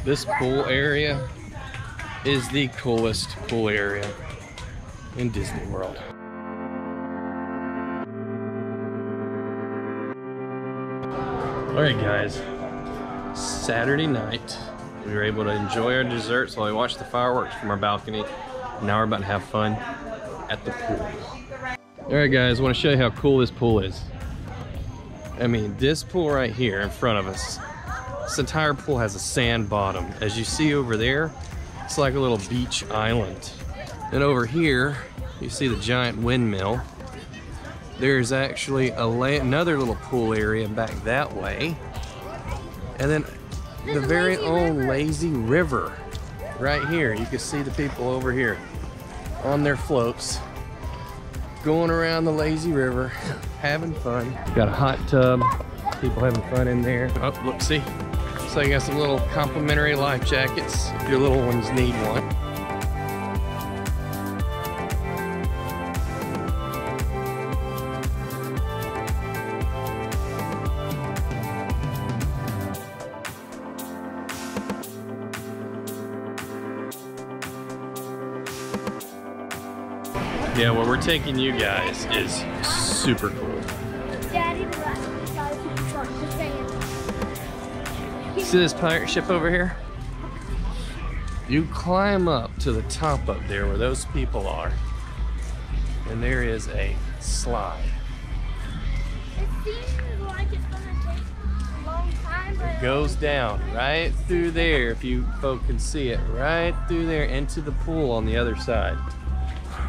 This pool area is the coolest pool area in Disney World. All right, guys. Saturday night, we were able to enjoy our desserts while we watched the fireworks from our balcony. Now we're about to have fun at the pool. All right, guys, I want to show you how cool this pool is. I mean, this pool right here in front of us, this entire pool has a sand bottom. As you see over there, it's like a little beach island. And over here, you see the giant windmill. There's actually another little pool area back that way. And then the very own lazy river right here. You can see the people over here on their floats going around the lazy river having fun. Got a hot tub, people having fun in there. Oh, look, see, so you got some little complimentary life jackets if your little ones need one. Yeah, where we're taking you guys is super cool. Daddy, See this pirate ship over here? You climb up to the top up there where those people are, and there is a slide. It seems like it's gonna take a long time, but It goes down right through there, if you folk can see it, right through there into the pool on the other side.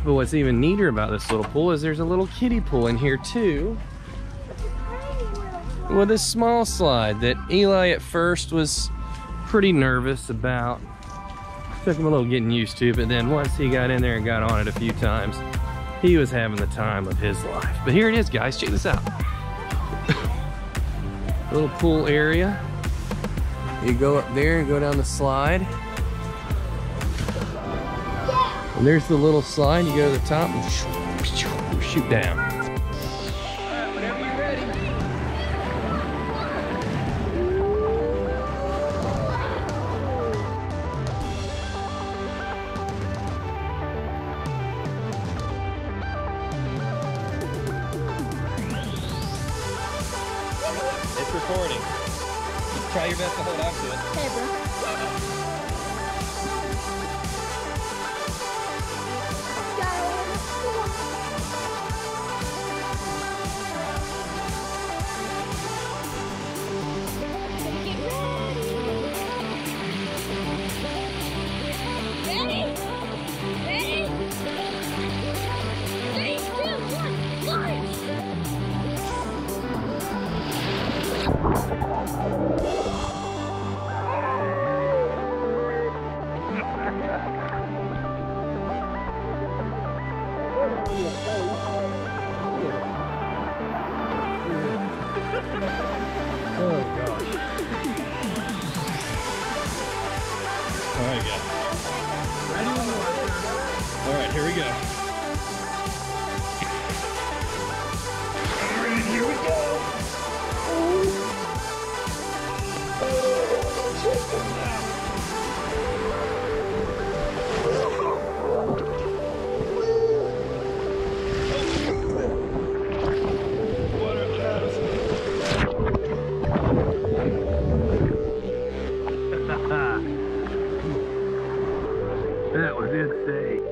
But what's even neater about this little pool is there's a little kiddie pool in here too, with a small slide that Eli at first was pretty nervous about. Took him a little getting used to, but then once he got in there and got on it a few times, he was having the time of his life. But here it is, guys, check this out. Little pool area. You go up there and go down the slide. And there's the little slide. You go to the top and shoot down. Whenever you're ready. It's recording. Just try your best to hold on to it. hey, bro. Oh gosh. Alright, guys. Alright, here we go. Alright, here we go. That was insane.